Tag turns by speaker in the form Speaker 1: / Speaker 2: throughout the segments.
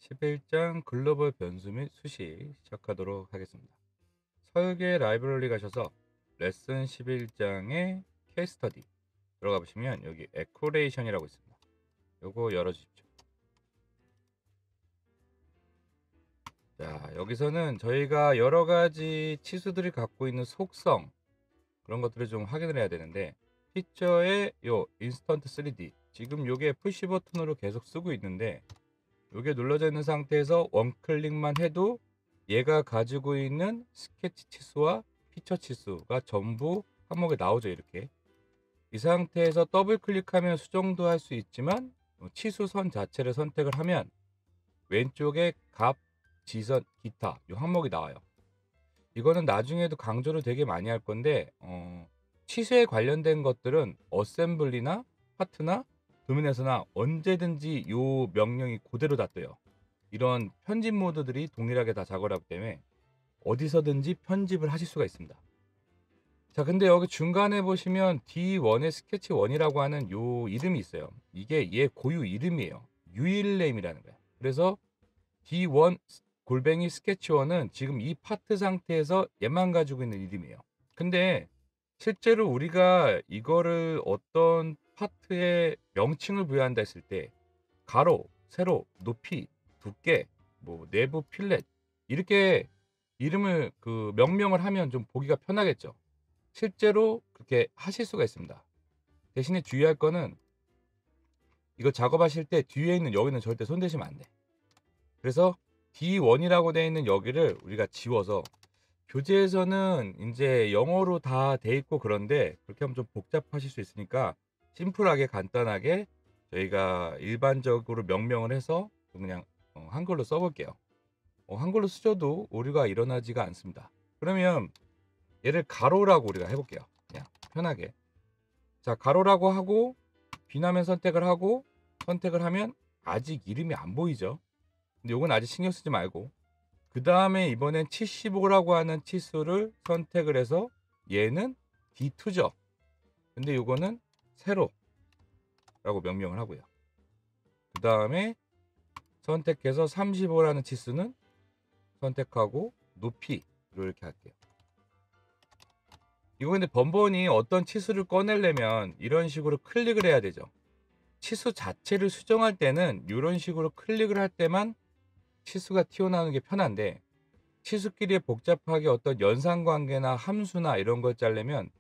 Speaker 1: 11장 글로벌 변수 및 수식 시작하도록 하겠습니다. 설계 라이브러리 가셔서 레슨 11장의 케이스 스터디 들어가 보시면 여기 에코레이션이라고 있습니다. 요거 열어 주십시오. 자, 여기서는 저희가 여러 가지 치수들이 갖고 있는 속성 그런 것들을 좀 확인을 해야 되는데, 피처의 요 인스턴트 3D 지금 요게 푸시 버튼으로 계속 쓰고 있는데, 요게 눌러져 있는 상태에서 원클릭만 해도 얘가 가지고 있는 스케치 치수와 피처 치수가 전부 항목에 나오죠. 이렇게 이 상태에서 더블 클릭하면 수정도 할 수 있지만, 치수선 자체를 선택을 하면 왼쪽에 값, 지선, 기타 이 항목이 나와요. 이거는 나중에도 강조를 되게 많이 할 건데, 치수에 관련된 것들은 어셈블리나 파트나 도면에서나 언제든지 요 명령이 그대로 다 떠요. 이런 편집 모드들이 동일하게 다 작업을 하기 때문에 어디서든지 편집을 하실 수가 있습니다. 자, 근데 여기 중간에 보시면 D1의 스케치 1이라고 하는 요 이름이 있어요. 이게 얘 고유 이름이에요. 유일네임이라는 거예요. 그래서 D1 골뱅이 스케치 1은 지금 이 파트 상태에서 얘만 가지고 있는 이름이에요. 근데 실제로 우리가 이거를 어떤 파트에 명칭을 부여한다 했을 때 가로, 세로, 높이, 두께, 뭐 내부 필렛 이렇게 이름을 명명을 하면 좀 보기가 편하겠죠. 실제로 그렇게 하실 수가 있습니다. 대신에 주의할 거는, 이거 작업하실 때 뒤에 있는 여기는 절대 손대시면 안 돼. 그래서 D1이라고 되어 있는 여기를 우리가 지워서, 교재에서는 이제 영어로 다 돼 있고 그런데 그렇게 하면 좀 복잡하실 수 있으니까 심플하게 간단하게 저희가 일반적으로 명명을 해서 그냥 한글로 써볼게요. 한글로 쓰셔도 오류가 일어나지가 않습니다. 그러면 얘를 가로라고 우리가 해볼게요. 그냥 편하게. 자, 가로라고 하고 비나면 선택을 하고 선택을 하면 아직 이름이 안 보이죠. 근데 요건 아직 신경 쓰지 말고, 그 다음에 이번엔 75라고 하는 치수를 선택을 해서 얘는 D2죠. 근데 요거는 세로라고 명명을 하고요. 그 다음에 선택해서 35라는 치수는 선택하고 높이로 이렇게 할게요. 이거 근데 번번이 어떤 치수를 꺼내려면 이런 식으로 클릭을 해야 되죠. 치수 자체를 수정할 때는 이런 식으로 클릭을 할 때만 치수가 튀어나오는 게 편한데, 치수끼리 복잡하게 어떤 연산관계나 함수나 이런 걸 짜려면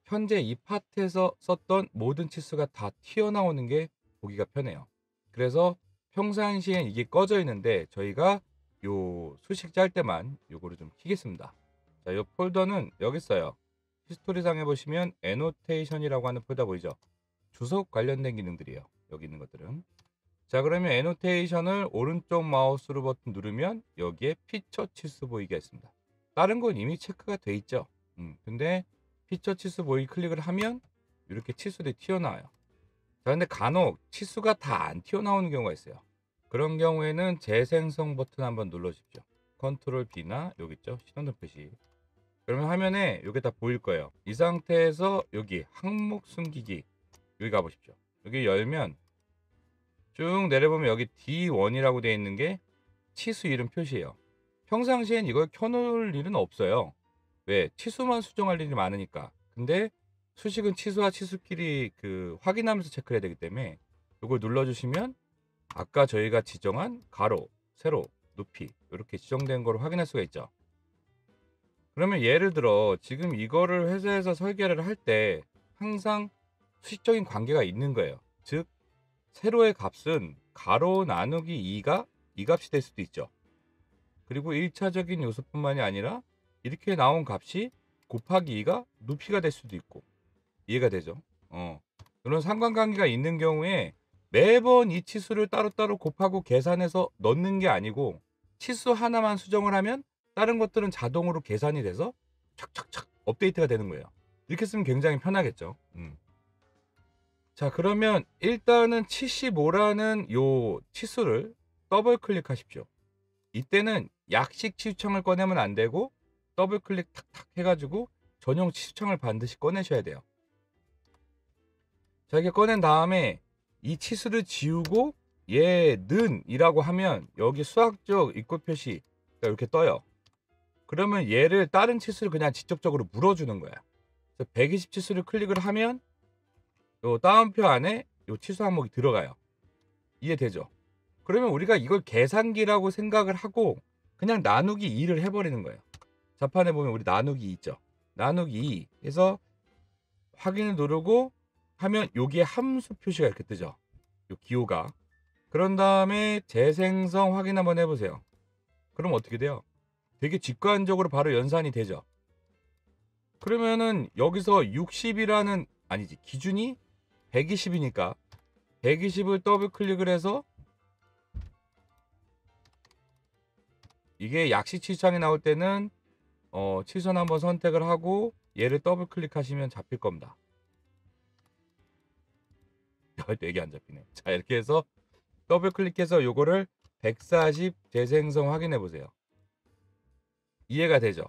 Speaker 1: 현재 이 파트에서 썼던 모든 치수가 다 튀어나오는 게 보기가 편해요. 그래서 평상시엔 이게 꺼져 있는데 저희가 요 수식 짤 때만 요거를 좀 키겠습니다. 자, 요 폴더는 여기 있어요. 히스토리상에 보시면 애노테이션이라고 하는 폴더 보이죠? 주석 관련된 기능들이에요. 여기 있는 것들은. 자, 그러면 애노테이션을 오른쪽 마우스로 버튼 누르면 여기에 피처 치수 보이게 했습니다. 다른 건 이미 체크가 돼 있죠. 근데 피처 치수 보이기 클릭을 하면 이렇게 치수들이 튀어나와요. 자, 근데 간혹 치수가 다 안 튀어나오는 경우가 있어요. 그런 경우에는 재생성 버튼 한번 눌러주십시오. 컨트롤 B나 여기 있죠, 신호등 표시. 그러면 화면에 이게 다 보일 거예요. 이 상태에서 여기 항목 숨기기 여기 가보십시오. 여기 열면 쭉 내려보면 여기 D1이라고 되어 있는 게 치수 이름 표시예요. 평상시엔 이걸 켜놓을 일은 없어요. 왜? 치수만 수정할 일이 많으니까. 근데 수식은 치수와 치수끼리 확인하면서 체크를 해야 되기 때문에 이걸 눌러주시면 아까 저희가 지정한 가로, 세로, 높이 이렇게 지정된 거를 확인할 수가 있죠. 그러면 예를 들어 지금 이거를 회사에서 설계를 할 때 항상 수식적인 관계가 있는 거예요. 즉 세로의 값은 가로 나누기 2가 이 값이 될 수도 있죠. 그리고 1차적인 요소뿐만이 아니라 이렇게 나온 값이 곱하기 2가 높이가 될 수도 있고, 이해가 되죠? 그런 상관관계가 있는 경우에 매번 이 치수를 따로따로 곱하고 계산해서 넣는 게 아니고 치수 하나만 수정을 하면 다른 것들은 자동으로 계산이 돼서 착착착 업데이트가 되는 거예요. 이렇게 쓰면 굉장히 편하겠죠. 자, 그러면 일단은 75라는 요 치수를 더블 클릭하십시오. 이때는 약식 치수창을 꺼내면 안 되고 더블 클릭 탁탁 해가지고 전용 치수창을 반드시 꺼내셔야 돼요. 자, 이렇게 꺼낸 다음에 이 치수를 지우고 얘는 이라고 하면 여기 수학적 이꼴 표시가 이렇게 떠요. 그러면 얘를 다른 치수를 그냥 직접적으로 물어주는 거야. 그래서 120 치수를 클릭을 하면 요 다운표 안에 요 치수 항목이 들어가요. 이해되죠? 그러면 우리가 이걸 계산기라고 생각을 하고 그냥 나누기 2를 해버리는 거예요. 자판에 보면 우리 나누기 2 있죠. 나누기 2 해서 확인을 누르고 하면 여기에 함수 표시가 이렇게 뜨죠. 요 기호가. 그런 다음에 재생성 확인 한번 해보세요. 그럼 어떻게 돼요? 되게 직관적으로 바로 연산이 되죠. 그러면은 여기서 60이라는 아니지 기준이 120이니까 120을 더블 클릭을 해서 이게 약식 치수창이 나올 때는 치선 한번 선택을 하고 얘를 더블 클릭하시면 잡힐 겁니다. 되게 안 잡히네. 자, 이렇게 해서 더블 클릭해서 요거를 140 재생성 확인해 보세요. 이해가 되죠?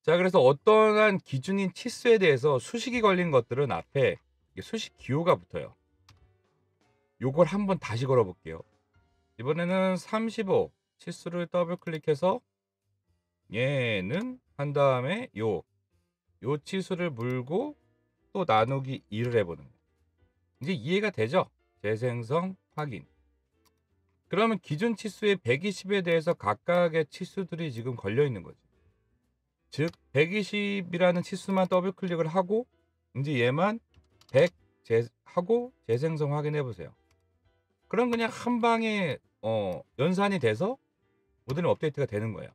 Speaker 1: 자, 그래서 어떠한 기준인 치수에 대해서 수식이 걸린 것들은 앞에 수식 기호가 붙어요. 요걸 한번 다시 걸어 볼게요. 이번에는 35 치수를 더블 클릭해서 얘는 한 다음에 요 치수를 물고 또 나누기 2를 해보는 거예요. 이제 이해가 되죠? 재생성 확인. 그러면 기준 치수의 120에 대해서 각각의 치수들이 지금 걸려 있는 거죠. 즉 120이라는 치수만 더블 클릭을 하고 이제 얘만 100 하고 재생성 확인해 보세요. 그럼 그냥 한 방에 연산이 돼서 모델이 업데이트가 되는 거예요.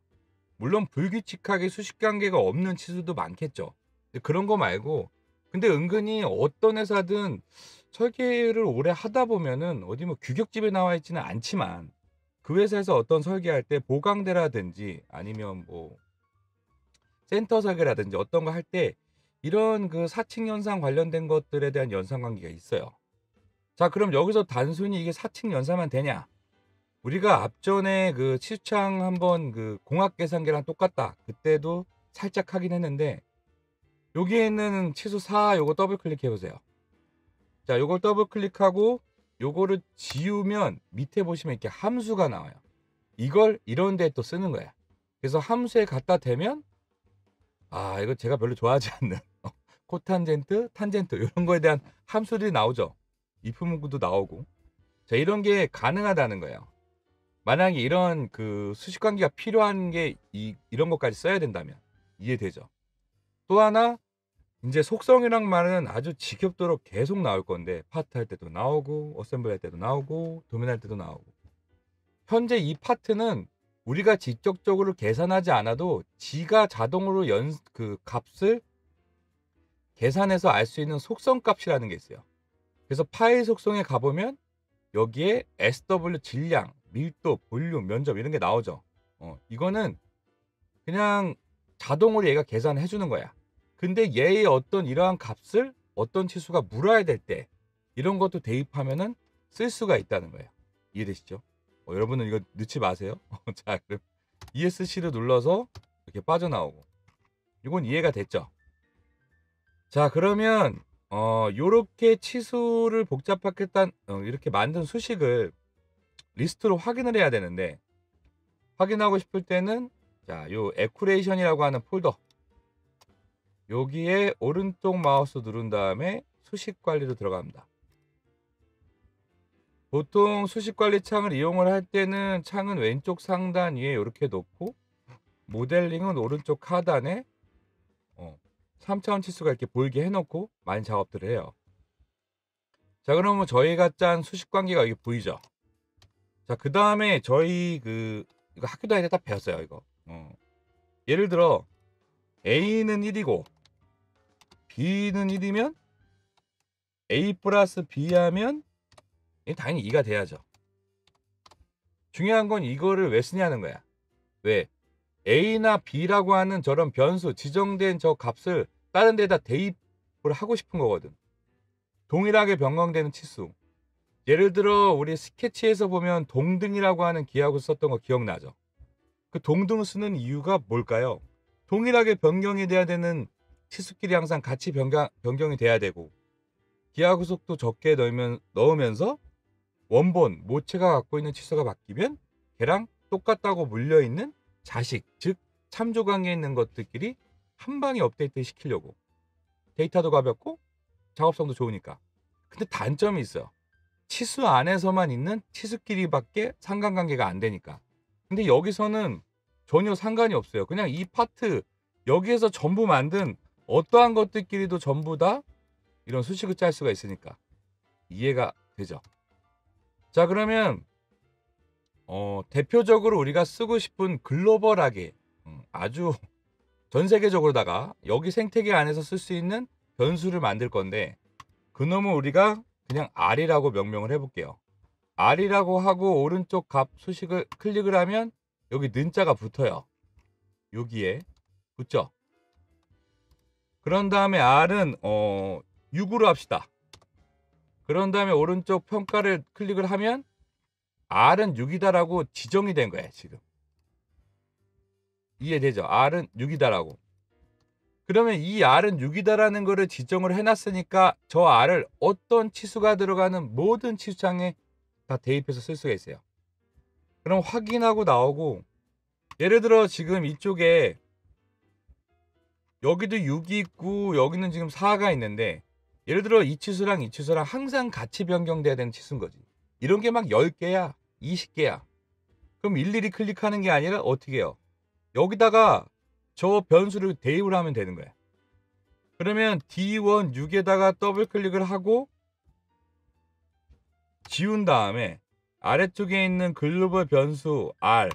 Speaker 1: 물론 불규칙하게 수식 관계가 없는 치수도 많겠죠. 그런 거 말고 근데 은근히 어떤 회사든 설계를 오래 하다 보면은 어디 뭐 규격집에 나와 있지는 않지만 그 회사에서 어떤 설계할 때 보강대라든지 아니면 뭐 센터 설계라든지 어떤 거 할 때 이런 그 사칙 연산 관련된 것들에 대한 연산 관계가 있어요. 자, 그럼 여기서 단순히 이게 사칙 연산만 되냐? 우리가 앞전에 그 치수창 한번 그 공학 계산기랑 똑같다. 그때도 살짝 하긴 했는데 여기에 있는 치수 4 요거 더블 클릭해 보세요. 자, 요걸 더블 클릭하고 요거를 지우면 밑에 보시면 이렇게 함수가 나와요. 이걸 이런 데 또 쓰는 거야. 그래서 함수에 갖다 대면 이거 제가 별로 좋아하지 않는 코탄젠트, 탄젠트 이런 거에 대한 함수들이 나오죠. if 문구도 나오고. 자, 이런 게 가능하다는 거예요. 만약에 이런 그 수식 관계가 필요한 게 이런 것까지 써야 된다면 이해되죠. 또 하나 이제 속성이란 말은 아주 지겹도록 계속 나올 건데 파트 할 때도 나오고 어셈블리 할 때도 나오고 도면 할 때도 나오고 현재 이 파트는 우리가 직접적으로 계산하지 않아도 지가 자동으로 그 값을 계산해서 알 수 있는 속성 값이라는 게 있어요. 그래서 파일 속성에 가보면 여기에 SW 질량, 밀도, 볼륨, 면적 이런 게 나오죠. 이거는 그냥 자동으로 얘가 계산해 주는 거야. 근데 얘의 어떤 이러한 값을 어떤 치수가 물어야 될 때 이런 것도 대입하면은 쓸 수가 있다는 거예요. 이해되시죠? 여러분은 이거 넣지 마세요. 자, 그럼 ESC를 눌러서 이렇게 빠져나오고 이건 이해가 됐죠? 자, 그러면 요렇게 치수를 복잡하겠다 이렇게 만든 수식을 리스트로 확인을 해야 되는데 확인하고 싶을 때는 자, 요 에쿠레이션이라고 하는 폴더 여기에 오른쪽 마우스 누른 다음에 수식 관리로 들어갑니다. 보통 수식 관리 창을 이용을 할 때는 창은 왼쪽 상단 위에 이렇게 놓고 모델링은 오른쪽 하단에 3차원 치수가 이렇게 보이게 해놓고 많이 작업들을 해요. 자, 그러면 저희가 짠 수식 관계가 여기 보이죠? 자, 그 다음에 저희 이거 학교 다닐 때 딱 배웠어요, 이거. 예를 들어 A는 1이고 B는 1이면 A 플러스 B 하면 당연히 2가 돼야죠. 중요한 건 이거를 왜 쓰냐는 거야. 왜? A나 B라고 하는 저런 변수, 지정된 저 값을 다른 데다 대입을 하고 싶은 거거든. 동일하게 변경되는 치수. 예를 들어 우리 스케치에서 보면 동등이라고 하는 기하고 썼던 거 기억나죠? 그 동등을 쓰는 이유가 뭘까요? 동일하게 변경이 돼야 되는 치수끼리 항상 같이 변경이 돼야 되고 기하구속도 적게 넣으면서 원본 모체가 갖고 있는 치수가 바뀌면 걔랑 똑같다고 물려있는 자식, 즉 참조 관계에 있는 것들끼리 한 방에 업데이트 시키려고. 데이터도 가볍고 작업성도 좋으니까. 근데 단점이 있어요. 치수 안에서만 있는 치수끼리밖에 상관관계가 안 되니까. 근데 여기서는 전혀 상관이 없어요. 그냥 이 파트 여기에서 전부 만든 어떠한 것들끼리도 전부 다 이런 수식을 짤 수가 있으니까 이해가 되죠. 자, 그러면 대표적으로 우리가 쓰고 싶은 글로벌하게 아주 전 세계적으로다가 여기 생태계 안에서 쓸 수 있는 변수를 만들 건데, 그놈은 우리가 그냥 R이라고 명명을 해볼게요. R이라고 하고 오른쪽 값 수식을 클릭을 하면 여기 는자가 붙어요. 여기에 붙죠. 그런 다음에 R은 6으로 합시다. 그런 다음에 오른쪽 평가를 클릭을 하면 R은 6이다라고 지정이 된 거예요. 지금 이해되죠? R은 6이다라고. 그러면 이 R은 6이다라는 거를 지정을 해놨으니까 저 R을 어떤 치수가 들어가는 모든 치수창에 다 대입해서 쓸 수가 있어요. 그럼 확인하고 나오고, 예를 들어 지금 이쪽에 여기도 6이 있고 여기는 지금 4가 있는데, 예를 들어 이 치수랑 이 치수랑 항상 같이 변경돼야 되는 치수인 거지. 이런 게 막 10개야 20개야. 그럼 일일이 클릭하는 게 아니라 어떻게 해요? 여기다가 저 변수를 대입을 하면 되는 거야. 그러면 D1 6에다가 더블 클릭을 하고 지운 다음에 아래쪽에 있는 글로벌 변수 R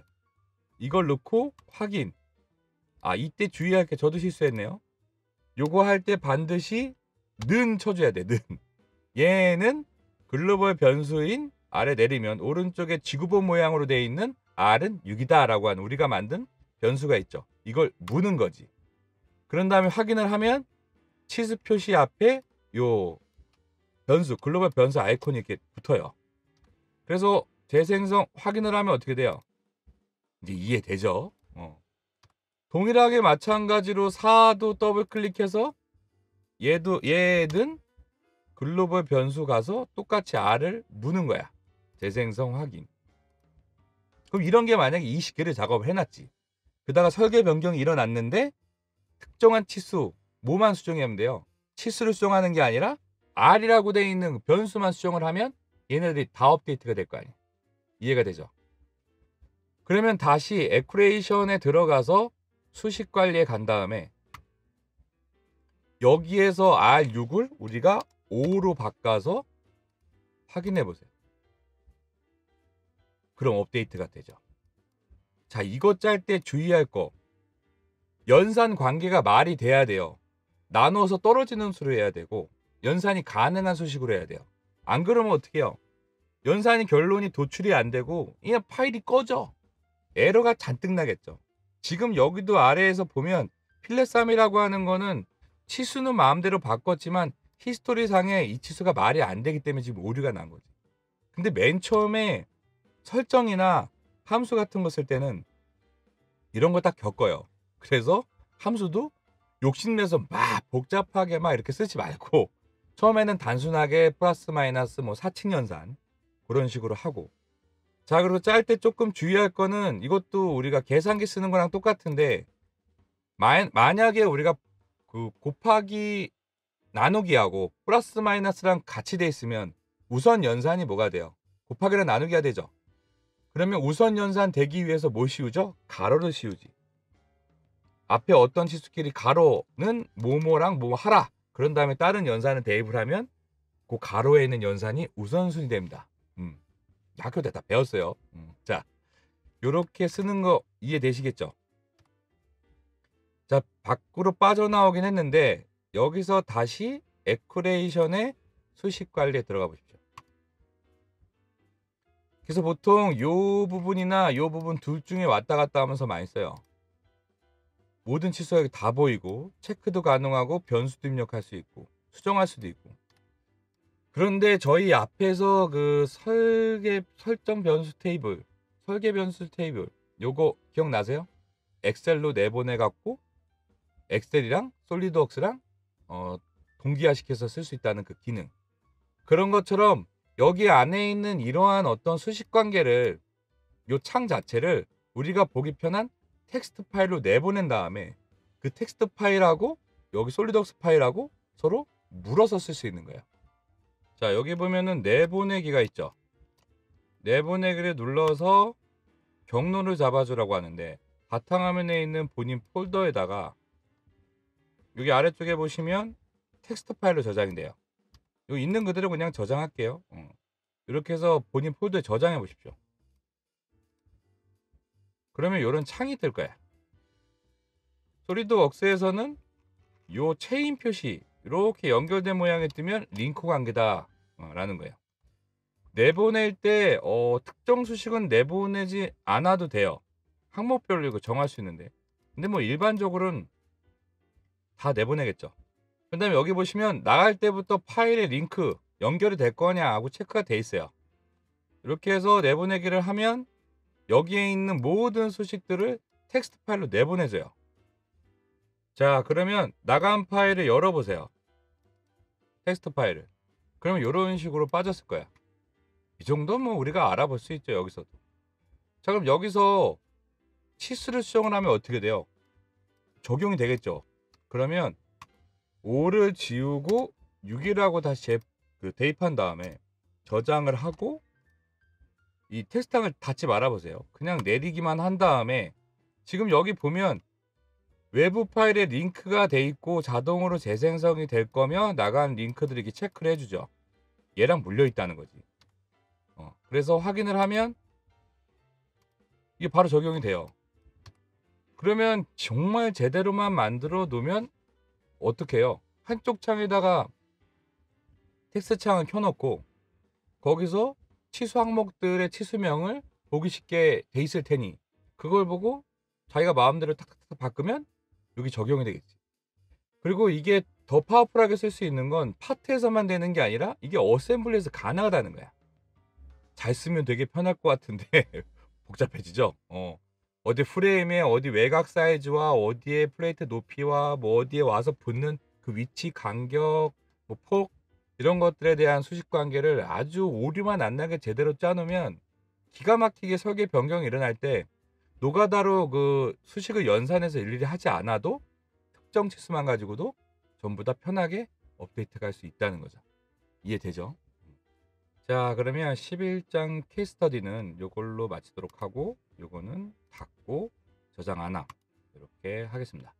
Speaker 1: 이걸 넣고 확인. 이때 주의할 게, 저도 실수했네요. 요거 할 때 반드시 는 쳐줘야 돼. 는. 얘는 글로벌 변수인 아래 내리면 오른쪽에 지구본 모양으로 되어 있는 R은 6이다 라고 하는 우리가 만든 변수가 있죠. 이걸 무는 거지. 그런 다음에 확인을 하면 치수 표시 앞에 요 변수, 글로벌 변수 아이콘이 이렇게 붙어요. 그래서 재생성 확인을 하면 어떻게 돼요? 이제 이해되죠? 동일하게 마찬가지로 4도 더블 클릭해서 얘는 글로벌 변수 가서 똑같이 R을 무는 거야. 재생성 확인. 그럼 이런 게 만약에 20개를 작업을 해놨지. 그다가 설계 변경이 일어났는데 특정한 치수 뭐만 수정하면 돼요. 치수를 수정하는 게 아니라 R이라고 되어 있는 변수만 수정을 하면 얘네들이 다 업데이트가 될 거 아니에요. 이해가 되죠? 그러면 다시 에쿠레이션에 들어가서 수식 관리에 간 다음에 여기에서 R6을 우리가 5로 바꿔서 확인해 보세요. 그럼 업데이트가 되죠. 자, 이거 짤 때 주의할 거, 연산 관계가 말이 돼야 돼요. 나눠서 떨어지는 수로 해야 되고 연산이 가능한 수식으로 해야 돼요. 안 그러면 어떻게 해요? 연산이 결론이 도출이 안 되고 그냥 파일이 꺼져. 에러가 잔뜩 나겠죠. 지금 여기도 아래에서 보면 필렛3이라고 하는 거는 치수는 마음대로 바꿨지만 히스토리 상에 이 치수가 말이 안 되기 때문에 지금 오류가 난 거지. 근데 맨 처음에 설정이나 함수 같은 거 쓸 때는 이런 거 딱 겪어요. 그래서 함수도 욕심내서 막 복잡하게 막 이렇게 쓰지 말고 처음에는 단순하게 플러스 마이너스 뭐 사칙 연산 그런 식으로 하고. 자, 그리고 짤 때 조금 주의할 거는 이것도 우리가 계산기 쓰는 거랑 똑같은데, 만약에 우리가 그 곱하기 나누기하고 플러스 마이너스랑 같이 돼 있으면 우선 연산이 뭐가 돼요? 곱하기랑 나누기가 되죠. 그러면 우선 연산 되기 위해서 뭐 씌우죠? 가로를 씌우지. 앞에 어떤 치수끼리 가로는 뭐뭐랑 뭐 하라. 그런 다음에 다른 연산을 대입을 하면 그 가로에 있는 연산이 우선순위 됩니다. 학교 때 다 배웠어요. 자, 요렇게 쓰는 거 이해되시겠죠? 자, 밖으로 빠져나오긴 했는데 여기서 다시 에쿠레이션의 수식 관리에 들어가 보십시오. 그래서 보통 요 부분이나 요 부분 둘 중에 왔다 갔다 하면서 많이 써요. 모든 치수가 다 보이고 체크도 가능하고 변수도 입력할 수 있고 수정할 수도 있고. 그런데 저희 앞에서 그 설정 변수 테이블, 설계 변수 테이블 요거 기억나세요? 엑셀로 내보내 갖고 엑셀이랑 솔리드웍스랑 동기화시켜서 쓸 수 있다는 그 기능. 그런 것처럼 여기 안에 있는 이러한 어떤 수식 관계를 요 창 자체를 우리가 보기 편한 텍스트 파일로 내보낸 다음에 그 텍스트 파일하고 여기 솔리드웍스 파일하고 서로 물어서 쓸 수 있는 거예요. 자, 여기 보면은 내보내기가 있죠. 내보내기를 눌러서 경로를 잡아주라고 하는데 바탕화면에 있는 본인 폴더에다가 여기 아래쪽에 보시면 텍스트 파일로 저장이 돼요. 여기 있는 그대로 그냥 저장할게요. 이렇게 해서 본인 폴더에 저장해 보십시오. 그러면 이런 창이 뜰 거야. 솔리드웍스에서는 요 체인 표시 이렇게 연결된 모양이 뜨면 링크 관계다 라는 거예요. 내보낼 때 특정 수식은 내보내지 않아도 돼요. 항목별로 이거 정할 수 있는데, 근데 뭐 일반적으로는 다 내보내겠죠. 그 다음에 여기 보시면 나갈 때부터 파일에 링크 연결이 될 거냐 하고 체크가 돼 있어요. 이렇게 해서 내보내기를 하면 여기에 있는 모든 소식들을 텍스트 파일로 내보내줘요. 자, 그러면 나간 파일을 열어보세요. 텍스트 파일을. 그러면 이런 식으로 빠졌을 거야. 이 정도는 뭐 우리가 알아볼 수 있죠, 여기서도. 자, 그럼 여기서 치수를 수정을 하면 어떻게 돼요? 적용이 되겠죠. 그러면 5를 지우고 6이라고 다시 대입한 다음에 저장을 하고 이 텍스트창을 닫지 말아보세요. 그냥 내리기만 한 다음에 지금 여기 보면 외부 파일에 링크가 돼 있고 자동으로 재생성이 될 거면 나간 링크들이 이렇게 체크를 해주죠. 얘랑 물려 있다는 거지. 그래서 확인을 하면 이게 바로 적용이 돼요. 그러면 정말 제대로만 만들어 놓으면 어떻게 해요? 한쪽 창에다가 텍스트 창을 켜놓고 거기서 치수 항목들의 치수명을 보기 쉽게 돼 있을 테니 그걸 보고 자기가 마음대로 탁탁탁 바꾸면 여기 적용이 되겠지. 그리고 이게 더 파워풀하게 쓸 수 있는 건 파트에서만 되는 게 아니라 이게 어셈블리에서 가능하다는 거야. 잘 쓰면 되게 편할 것 같은데 복잡해지죠. 어디 프레임에 어디 외곽 사이즈와 어디에 플레이트 높이와 뭐 어디에 와서 붙는 그 위치 간격 뭐 폭 이런 것들에 대한 수식 관계를 아주 오류만 안 나게 제대로 짜놓으면 기가 막히게 설계 변경이 일어날 때 노가다로 그 수식을 연산해서 일일이 하지 않아도 특정 치수만 가지고도 전부 다 편하게 업데이트가 할 수 있다는 거죠. 이해되죠? 자, 그러면 11장 케이스 스터디는 이걸로 마치도록 하고 요거는 닫고 저장 안 함 이렇게 하겠습니다.